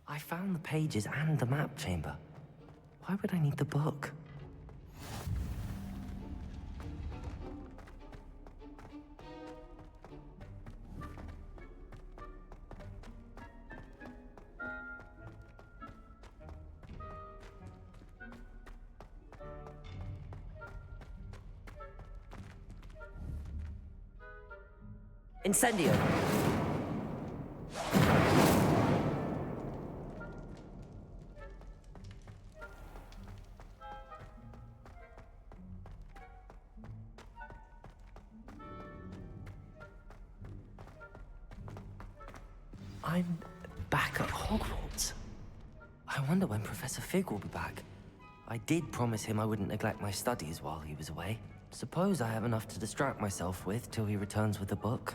I found the pages and the map chamber. Why would I need the book? Incendio! I'm back at Hogwarts. I wonder when Professor Fig will be back. I did promise him I wouldn't neglect my studies while he was away. Suppose I have enough to distract myself with till he returns with the book.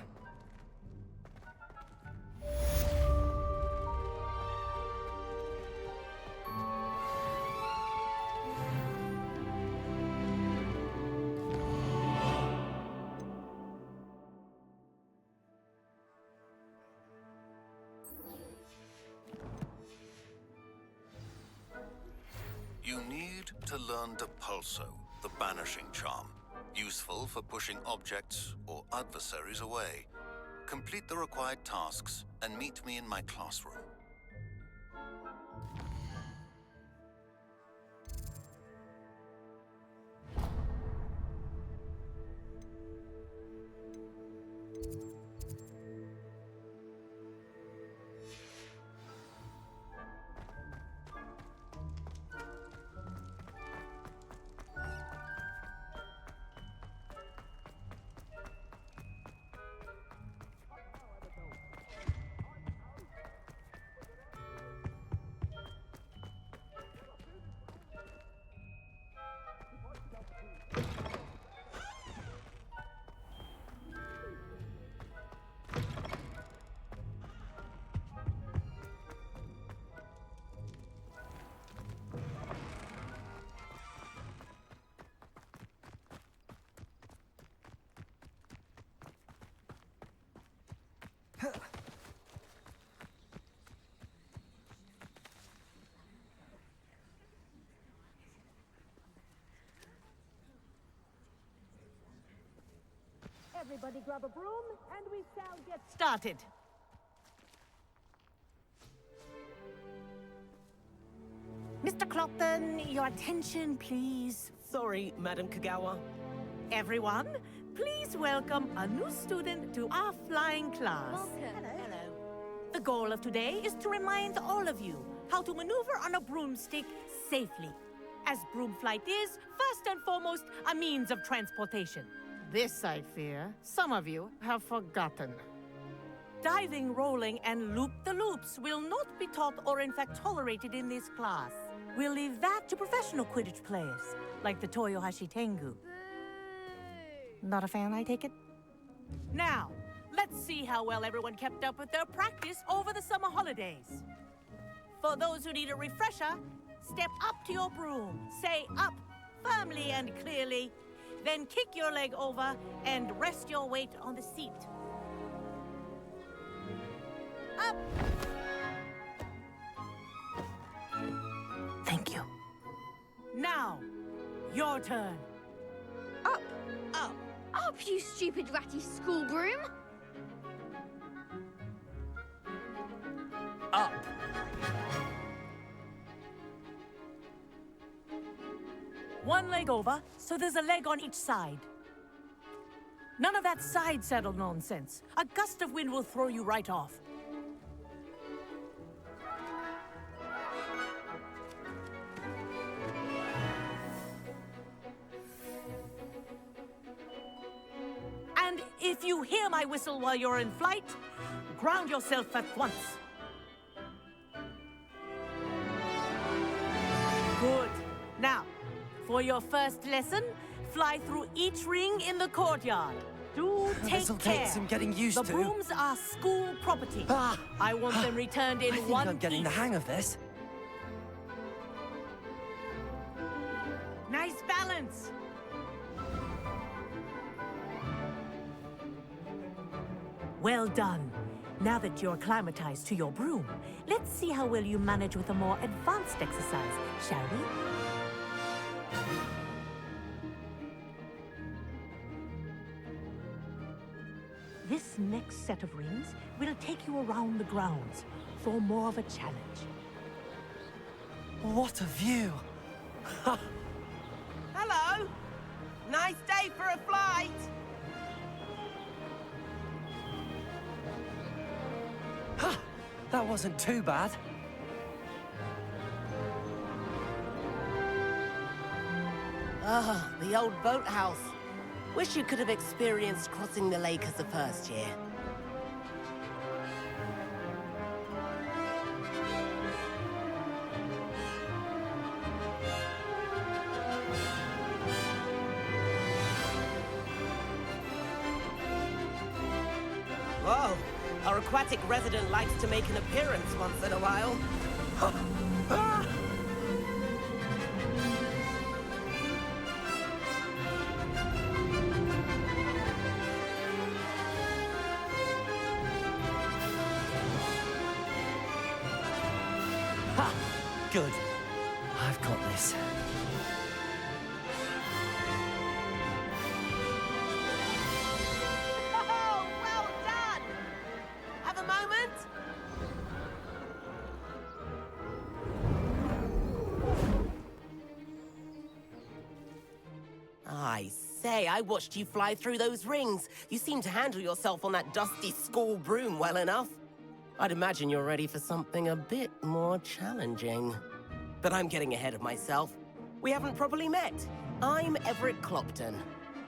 You need to learn the pulso, the banishing charm, useful for pushing objects or adversaries away. Complete the required tasks and meet me in my classroom. Everybody grab a broom, and we shall get started. Mr. Clopton, your attention, please. Sorry, Madam Kagawa. Everyone, please welcome a new student to our flying class. Hello. The goal of today is to remind all of you how to maneuver on a broomstick safely. As broom flight is, first and foremost, a means of transportation. This, I fear, some of you have forgotten. Diving, rolling, and loop-the-loops will not be taught or in fact tolerated in this class. We'll leave that to professional Quidditch players, like the Toyohashi Tengu. Not a fan, I take it? Now, let's see how well everyone kept up with their practice over the summer holidays. For those who need a refresher, step up to your broom, say up firmly and clearly, then kick your leg over and rest your weight on the seat. Up! Thank you. Now, your turn. Up! Up! Up, you stupid ratty school broom! Up! One leg over, so there's a leg on each side. None of that side saddle nonsense. A gust of wind will throw you right off. And if you hear my whistle while you're in flight, ground yourself at once. Good. Now, for your first lesson, fly through each ring in the courtyard. Do take This'll care. take some getting used the to. brooms are school property. Ah! I want them returned in I think one I'm getting the piece. hang of this. Nice balance. Well done. Now that you're acclimatized to your broom, let's see how well you manage with a more advanced exercise, shall we? This next set of rings will take you around the grounds for more of a challenge. What a view! Hello! Nice day for a flight! That wasn't too bad. Ah, the old boathouse. Wish you could have experienced crossing the lake as a first year. Whoa, our aquatic resident likes to make an appearance once in a while. Ha! Good. I've got this. Oh, well done! Have a moment? I say, I watched you fly through those rings. You seem to handle yourself on that dusty school broom well enough. I'd imagine you're ready for something a bit more challenging. But I'm getting ahead of myself. We haven't properly met. I'm Everett Clopton.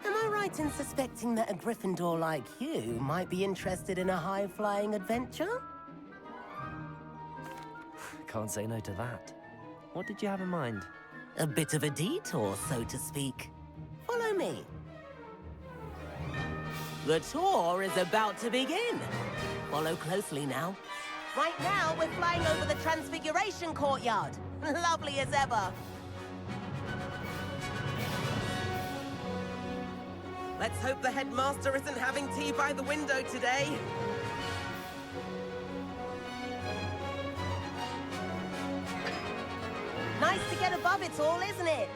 Am I right in suspecting that a Gryffindor like you might be interested in a high-flying adventure? Can't say no to that. What did you have in mind? A bit of a detour, so to speak. Follow me. The tour is about to begin. Follow closely now. Right now, we're flying over the Transfiguration Courtyard. Lovely as ever. Let's hope the headmaster isn't having tea by the window today. Nice to get above it all, isn't it?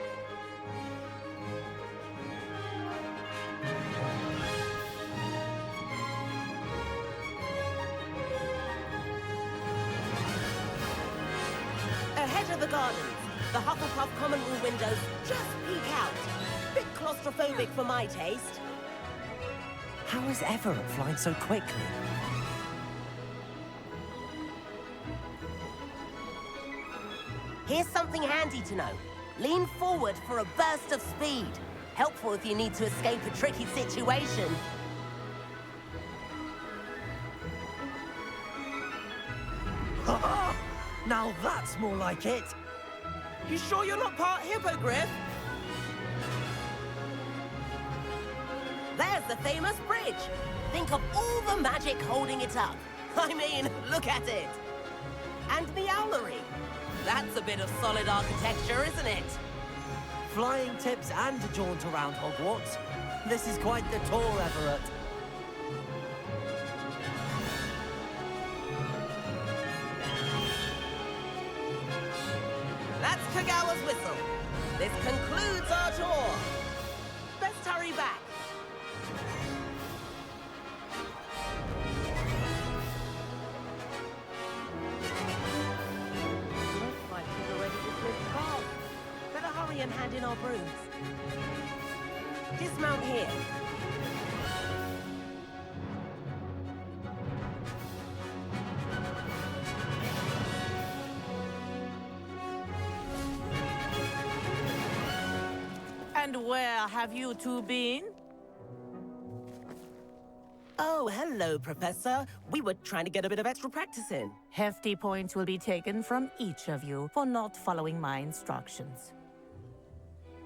Ahead of the gardens, the Hufflepuff common room windows just peek out. Bit claustrophobic for my taste. How is Everett flying so quickly? Here's something handy to know. Lean forward for a burst of speed. Helpful if you need to escape a tricky situation. Now that's more like it. You sure you're not part hippogriff? There's the famous bridge. Think of all the magic holding it up. I mean, look at it. And the owlery. That's a bit of solid architecture, isn't it? Flying tips and a jaunt around Hogwarts. This is quite the tour, Everett. That's Kagawa's whistle. This concludes our tour. Let's hurry back. Looks like we're already dismissed cars. Better hurry and hand in our brooms. Dismount here. And where have you two been? Oh, hello, Professor. We were trying to get a bit of extra practice in. Hefty points will be taken from each of you for not following my instructions.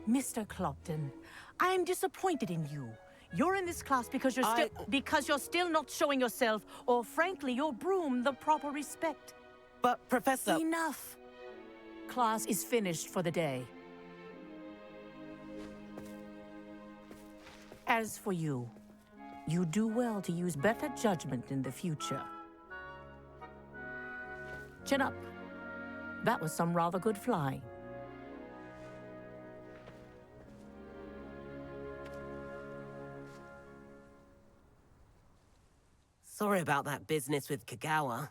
Mr. Clopton, I am disappointed in you. You're in this class because you're still not showing yourself, or frankly, your broom the proper respect. But, Professor... Enough. Class is finished for the day. As for you, you do well to use better judgment in the future. Chin up. That was some rather good flying. Sorry about that business with Kagawa,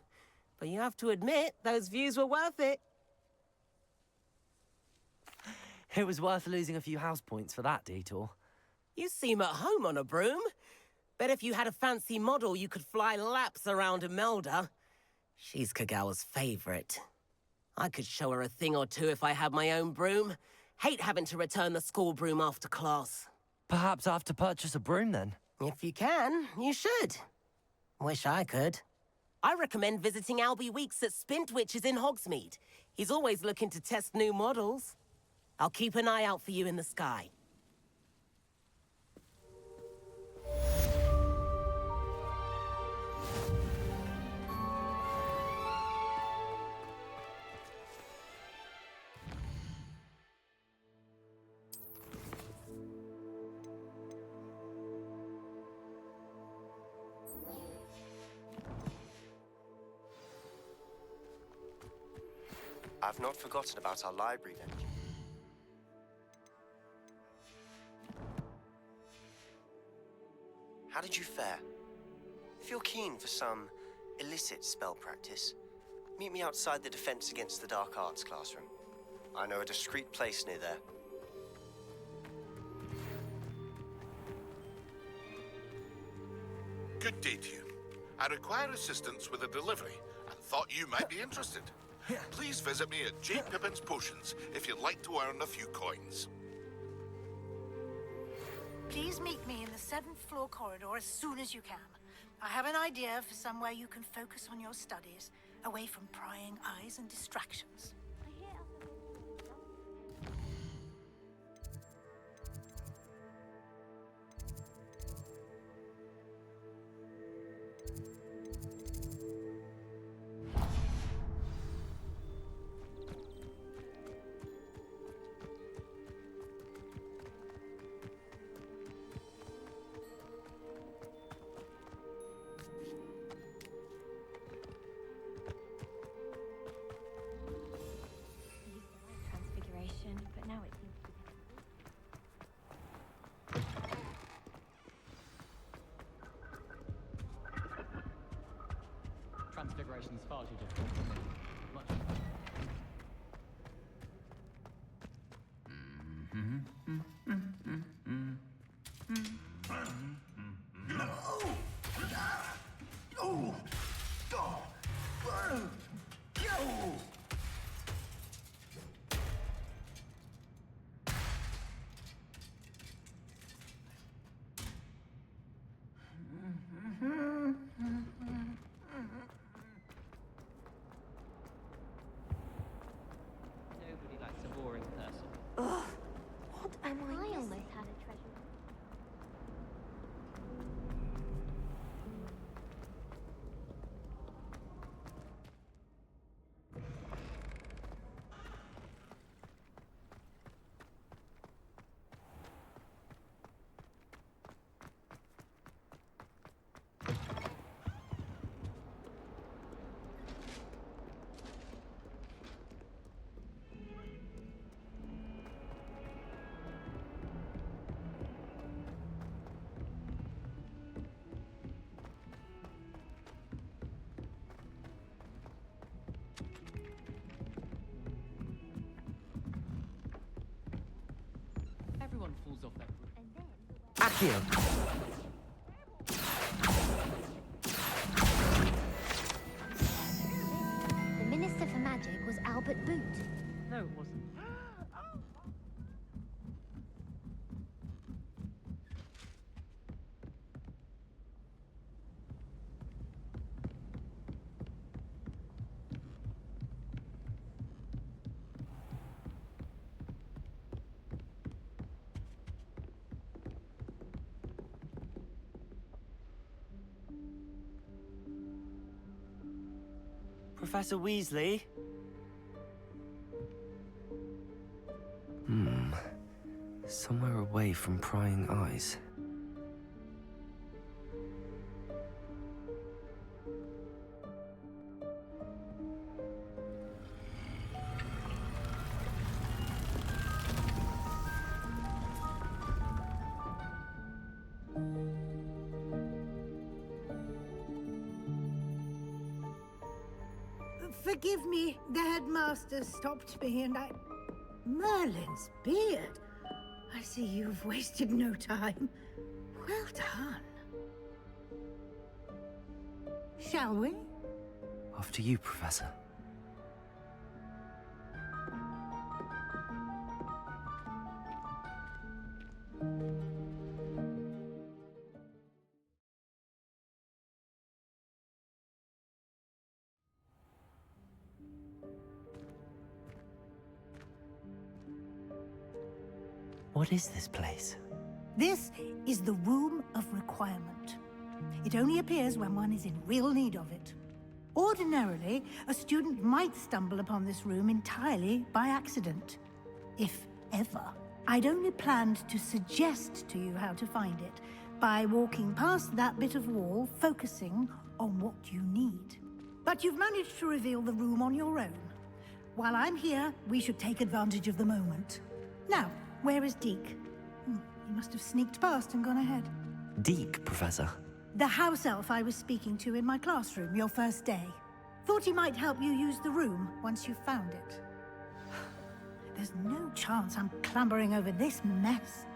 but you have to admit, those views were worth it. It was worth losing a few house points for that detour. You seem at home on a broom. Bet if you had a fancy model, you could fly laps around Imelda. She's Kagawa's favorite. I could show her a thing or two if I had my own broom. Hate having to return the school broom after class. Perhaps I have to purchase a broom then. If you can, you should. Wish I could. I recommend visiting Albie Weeks at Spintwitches in Hogsmeade. He's always looking to test new models. I'll keep an eye out for you in the sky. I've not forgotten about our library venture. How did you fare? If you're keen for some illicit spell practice, meet me outside the Defense Against the Dark Arts classroom. I know a discreet place near there. Good day to you. I require assistance with a delivery and thought you might be interested. Please visit me at J. Pippin's Potions if you'd like to earn a few coins. Please meet me in the 7th floor corridor as soon as you can. I have an idea for somewhere you can focus on your studies, away from prying eyes and distractions. Transfiguration, but now it seems to be. Transfiguration is far too difficult. Much. Nobody likes a boring person. What am I almost had a treasure. Everyone falls off their roof. And then Accio! the Minister for Magic was Albert Boot. No, it wasn't. Professor Weasley? Somewhere away from prying eyes. forgive me. The headmaster stopped me and I... Merlin's beard. I see you've wasted no time. Well done. Shall we? After you, Professor. What is this place? This is the Room of Requirement. It only appears when one is in real need of it. Ordinarily, a student might stumble upon this room entirely by accident. If ever. I'd only planned to suggest to you how to find it by walking past that bit of wall, focusing on what you need. But you've managed to reveal the room on your own. While I'm here, we should take advantage of the moment. Now, where is Deke? He must have sneaked past and gone ahead. Deke, Professor. The house elf I was speaking to in my classroom your first day. Thought he might help you use the room once you found it. There's no chance I'm clambering over this mess.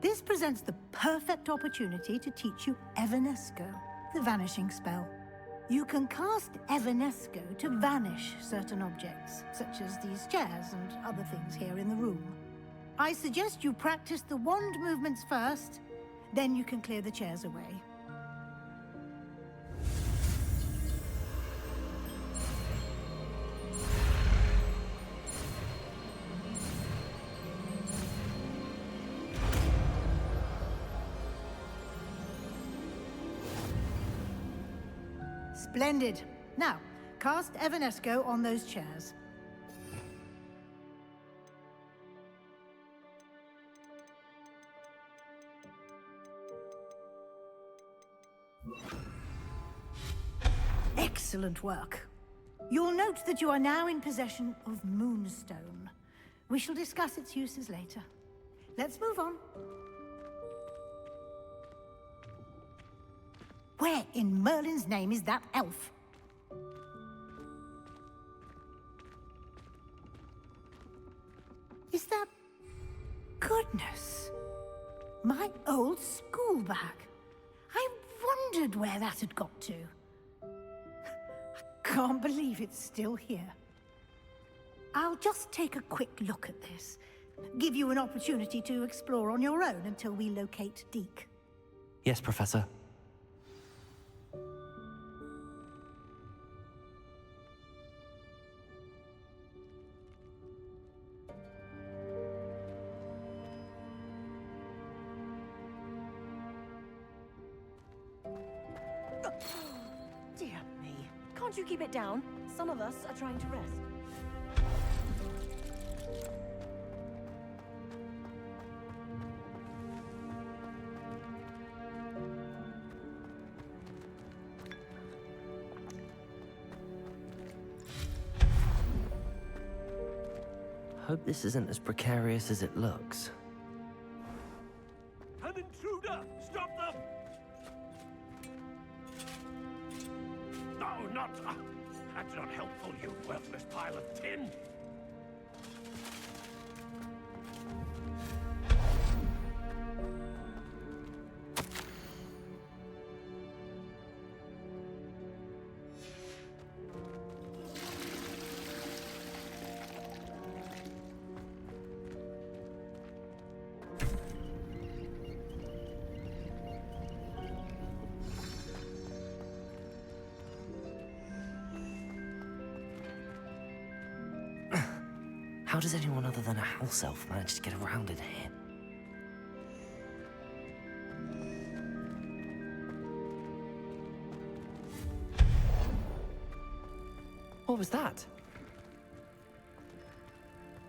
This presents the perfect opportunity to teach you Evanesco, the vanishing spell. You can cast Evanesco to vanish certain objects, such as these chairs and other things here in the room. I suggest you practice the wand movements first, then you can clear the chairs away. Splendid. Now, cast Evanesco on those chairs. Excellent work. You'll note that you are now in possession of Moonstone. We shall discuss its uses later. Let's move on. Where in Merlin's name is that elf? Is that... Goodness. My old school bag. I wondered where that had got to. I can't believe it's still here. I'll just take a quick look at this. Give you an opportunity to explore on your own until we locate Deke. Yes, Professor. Dear me. Can't you keep it down? Some of us are trying to rest. Hope this isn't as precarious as it looks. An intruder! Stop them! No, not... that's not helpful, you worthless pile of tin! How does anyone other than a house elf manage to get around in here? What was that?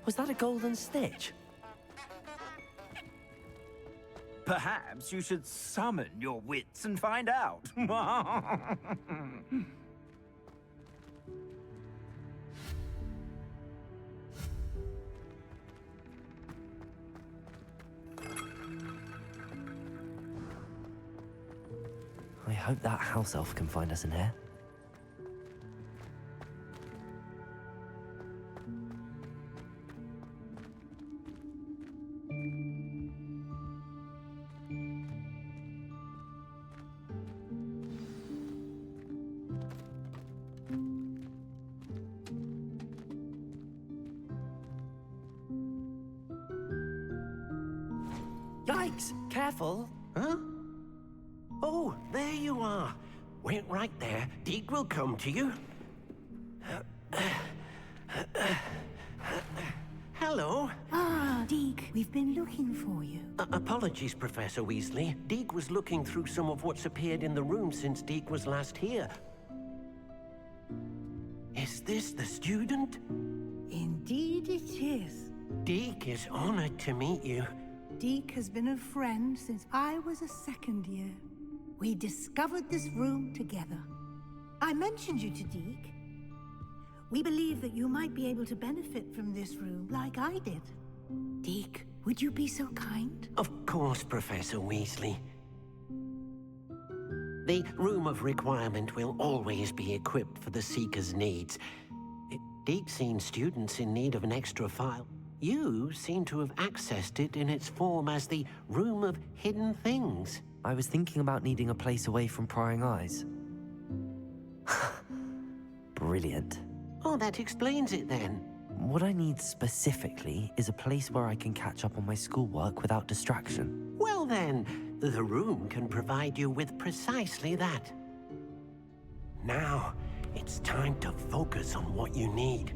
Was that a golden snitch? Perhaps you should summon your wits and find out. I hope that house elf can find us in here. Yikes! Careful! Huh? Oh, there you are. Wait right there. Tik will come to you. Hello. Ah, Tik, we've been looking for you. Apologies, Professor Weasley. Tik was looking through some of what's appeared in the room since Tik was last here. Is this the student? Indeed it is. Tik is honored to meet you. Tik has been a friend since I was a second year. We discovered this room together. I mentioned you to Tik. We believe that you might be able to benefit from this room like I did. Tik, would you be so kind? Of course, Professor Weasley. The Room of Requirement will always be equipped for the Seeker's needs. Tik's seen students in need of an extra file. You seem to have accessed it in its form as the Room of Hidden Things. I was thinking about needing a place away from prying eyes. Brilliant. Oh, that explains it then. What I need specifically is a place where I can catch up on my schoolwork without distraction. Well then, the room can provide you with precisely that. Now, it's time to focus on what you need.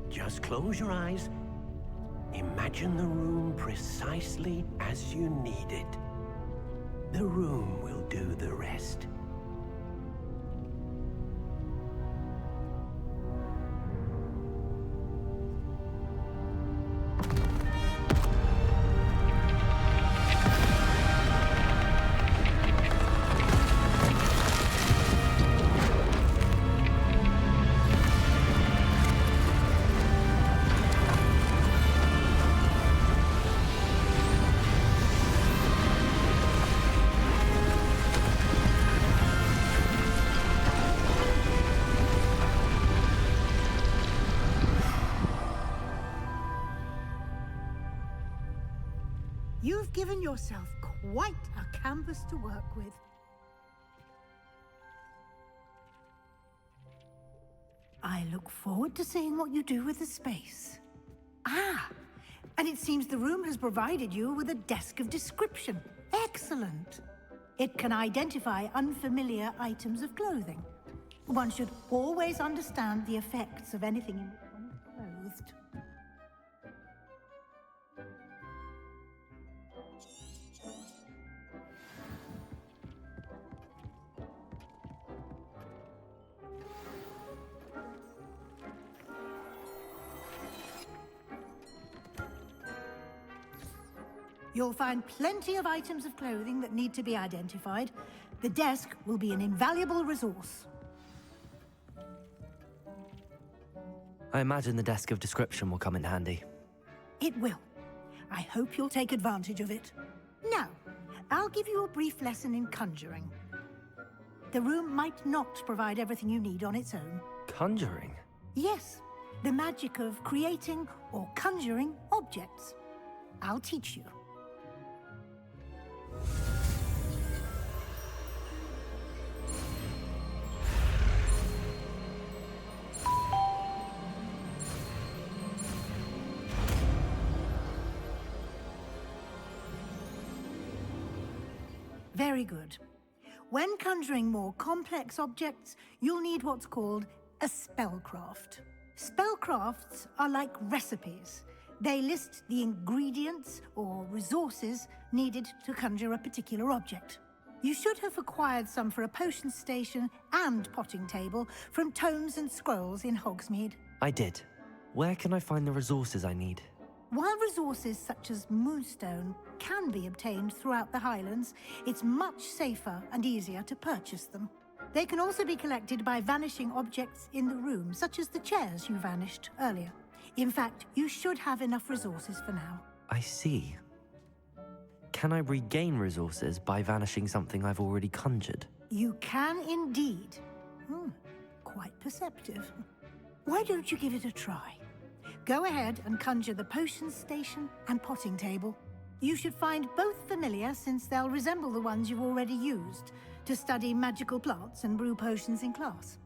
Just close your eyes. Imagine the room precisely as you need it. The room will do the rest. You've given yourself quite a canvas to work with. I look forward to seeing what you do with the space. Ah, and it seems the room has provided you with a desk of description. Excellent. It can identify unfamiliar items of clothing. One should always understand the effects of anything in which one is clothed. You'll find plenty of items of clothing that need to be identified. The desk will be an invaluable resource. I imagine the desk of description will come in handy. It will. I hope you'll take advantage of it. Now, I'll give you a brief lesson in conjuring. The room might not provide everything you need on its own. Conjuring? Yes, the magic of creating or conjuring objects. I'll teach you. Very good. When conjuring more complex objects, you'll need what's called a spellcraft. Spellcrafts are like recipes. They list the ingredients or resources needed to conjure a particular object. You should have acquired some for a potion station and potting table from tomes and scrolls in Hogsmeade. I did. Where can I find the resources I need? While resources such as moonstone can be obtained throughout the Highlands, it's much safer and easier to purchase them. They can also be collected by vanishing objects in the room, such as the chairs you vanished earlier. In fact, you should have enough resources for now. I see. can I regain resources by vanishing something I've already conjured? You can indeed. Quite perceptive. Why don't you give it a try? Go ahead and conjure the potions station and potting table. You should find both familiar, since they'll resemble the ones you've already used to study magical plants and brew potions in class.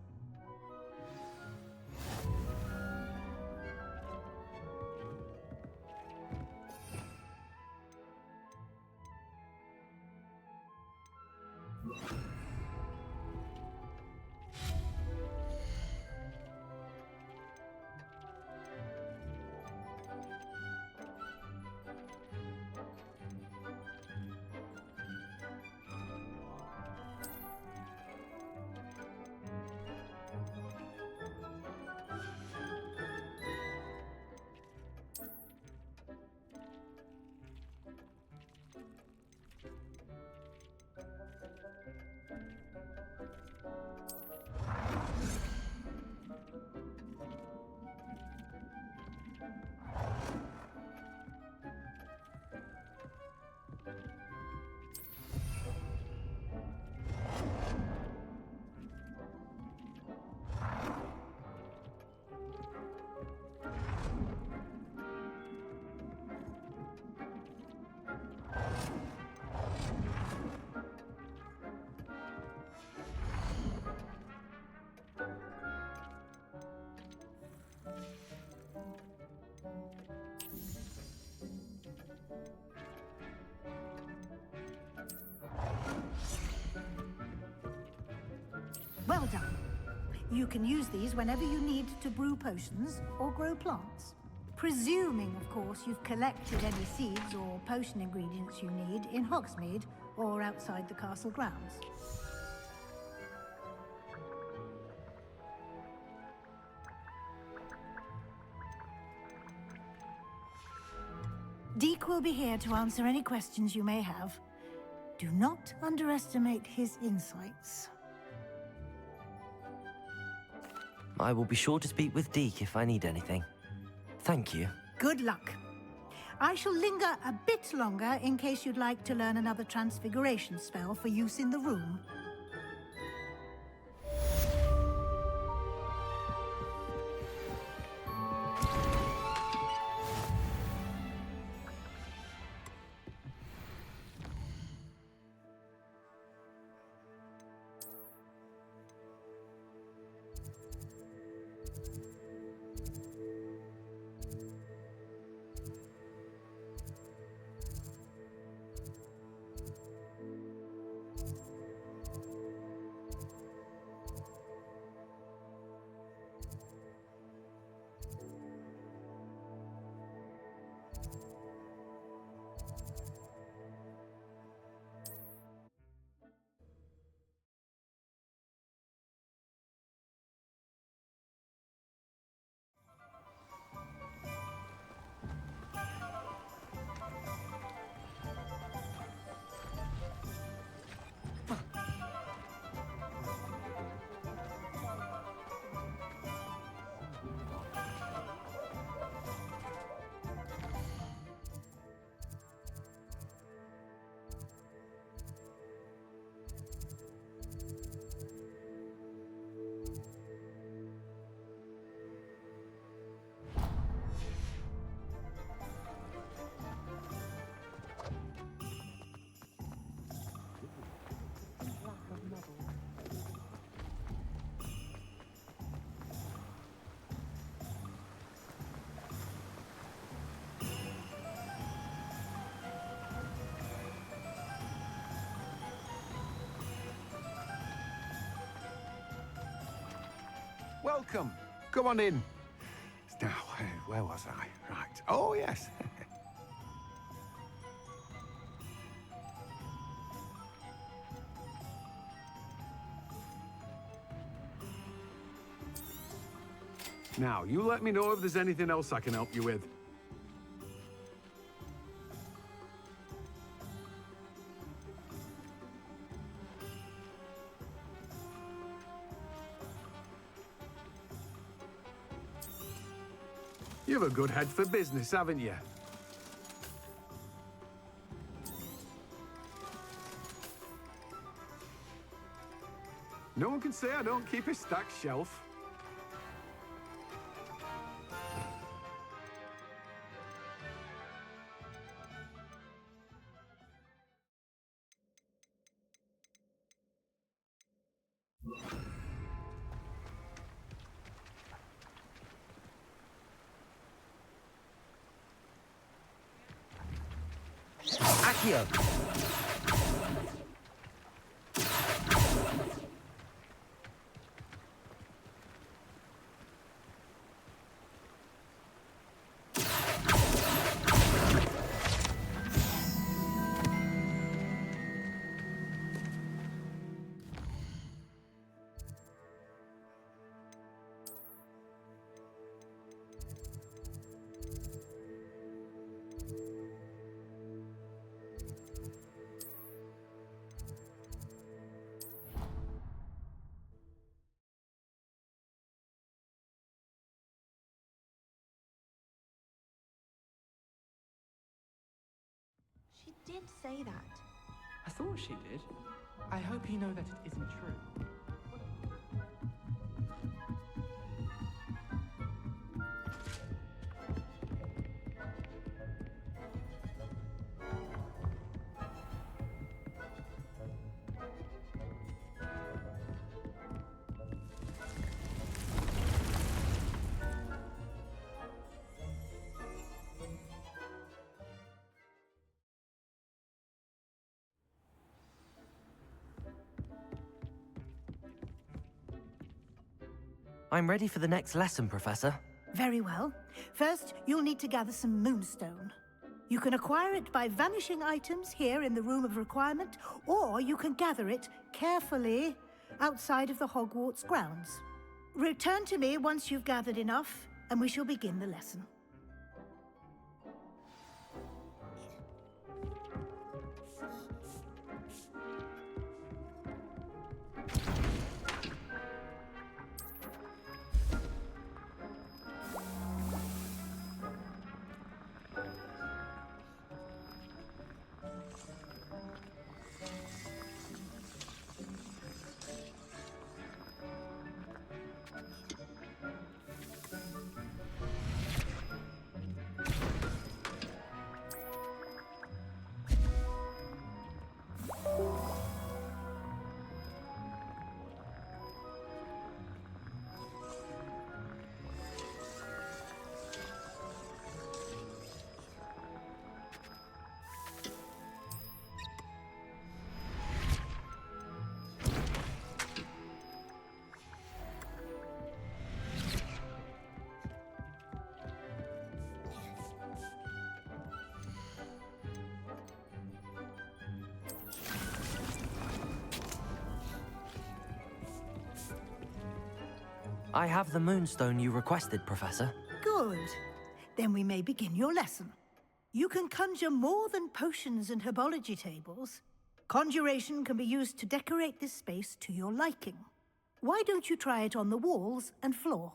Well done. You can use these whenever you need to brew potions or grow plants. Presuming, of course, you've collected any seeds or potion ingredients you need in Hogsmeade or outside the castle grounds. Deke will be here to answer any questions you may have. Do not underestimate his insights. I will be sure to speak with Deke if I need anything. Thank you. Good luck. I shall linger a bit longer in case you'd like to learn another transfiguration spell for use in the room. Welcome. Come on in. Now, where was I? Right. Oh, yes. Now, you let me know if there's anything else I can help you with. You've a good head for business, haven't you? No one can say I don't keep a stacked shelf. Accio! She did say that. I thought she did. I hope you know that it isn't true. I'm ready for the next lesson, Professor. Very well. First, you'll need to gather some moonstone. You can acquire it by vanishing items here in the Room of Requirement, or you can gather it carefully outside of the Hogwarts grounds. Return to me once you've gathered enough, and we shall begin the lesson. I have the moonstone you requested, Professor. Good. Then we may begin your lesson. You can conjure more than potions and herbology tables. Conjuration can be used to decorate this space to your liking. Why don't you try it on the walls and floor?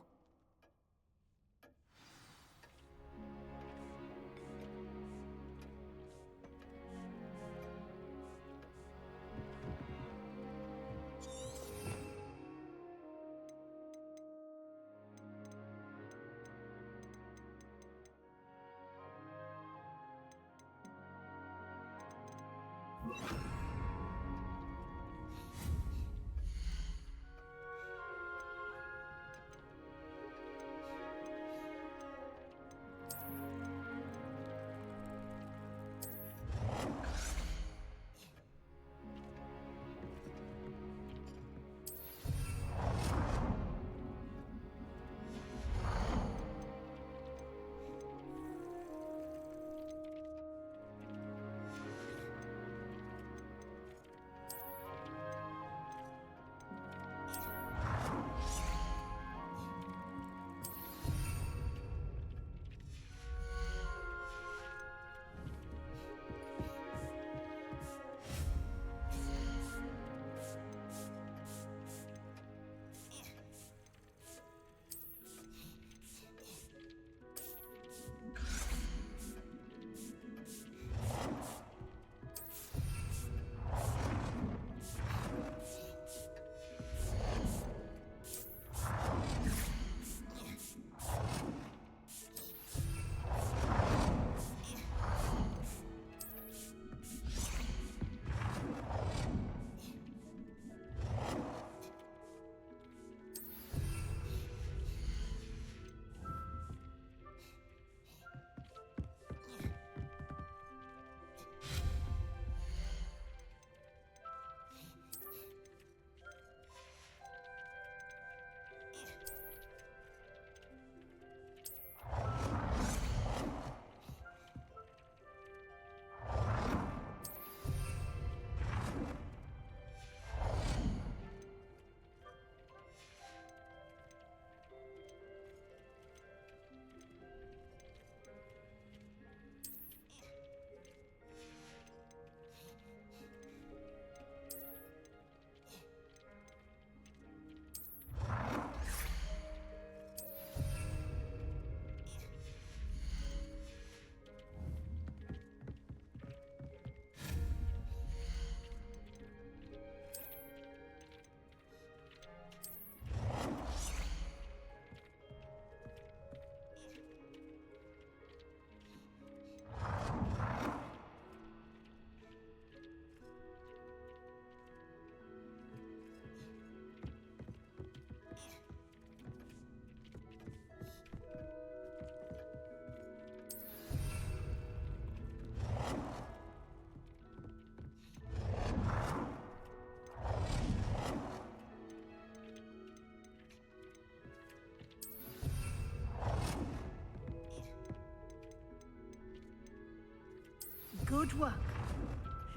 Good work.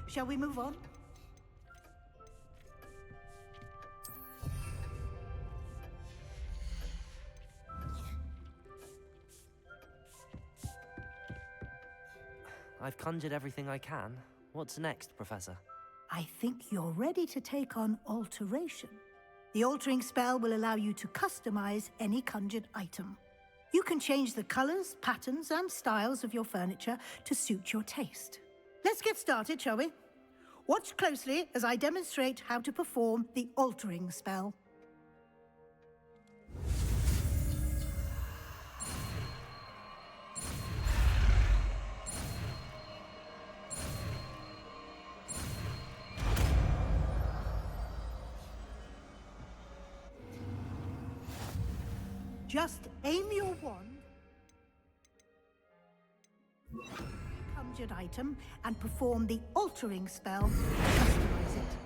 Shall we move on? I've conjured everything I can. What's next, Professor? I think you're ready to take on alteration. The altering spell will allow you to customize any conjured item. You can change the colors, patterns, and styles of your furniture to suit your taste. Let's get started, shall we? Watch closely as I demonstrate how to perform the altering spell. Just aim your wand, conjured item, and perform the altering spell to customize it.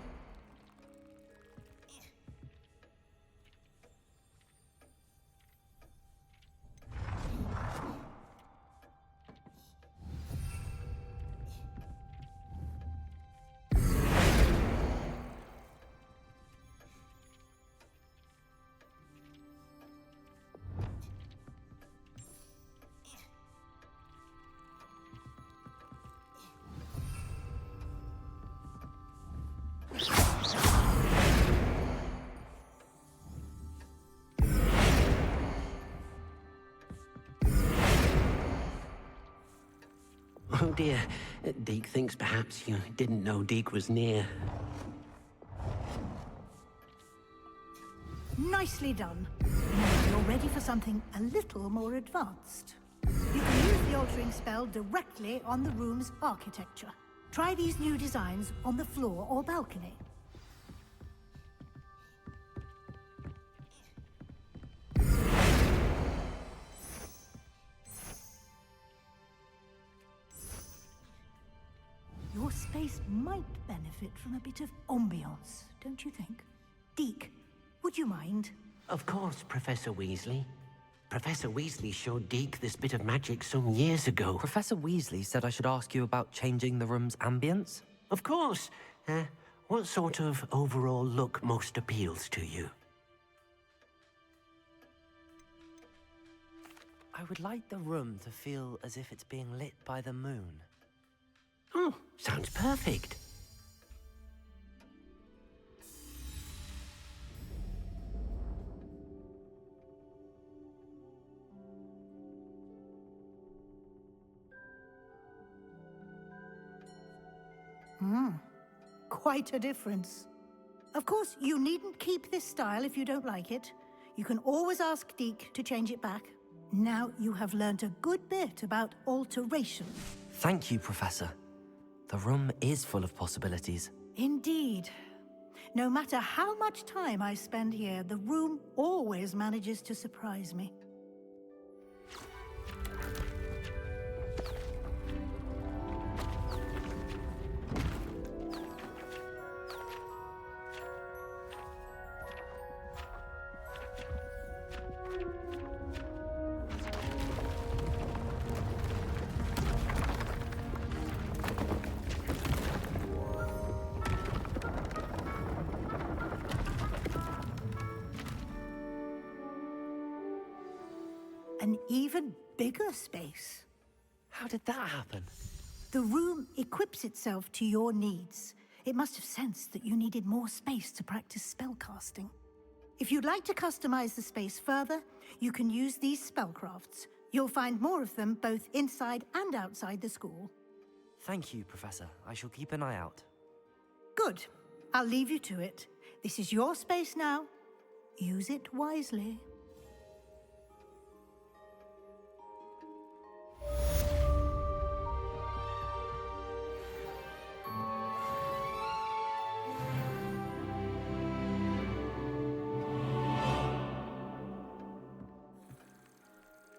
Oh dear. Deke thinks perhaps you didn't know Deke was near. Nicely done. Now you're ready for something a little more advanced. You can use the altering spell directly on the room's architecture. Try these new designs on the floor or balcony. Your space might benefit from a bit of ambiance, don't you think? Deke, would you mind? Of course, Professor Weasley. Professor Weasley showed Deke this bit of magic some years ago. Professor Weasley said I should ask you about changing the room's ambience? Of course. What sort of overall look most appeals to you? I would like the room to feel as if it's being lit by the moon. Oh, sounds perfect. Quite a difference. Of course, you needn't keep this style if you don't like it. You can always ask Deke to change it back. Now you have learned a good bit about alteration. Thank you, Professor. The room is full of possibilities. Indeed. No matter how much time I spend here, the room always manages to surprise me. An even bigger space. How did that happen? The room equips itself to your needs. It must have sensed that you needed more space to practice spellcasting. If you'd like to customize the space further, you can use these spellcrafts. You'll find more of them both inside and outside the school. Thank you, Professor. I shall keep an eye out. Good. I'll leave you to it. This is your space now. Use it wisely.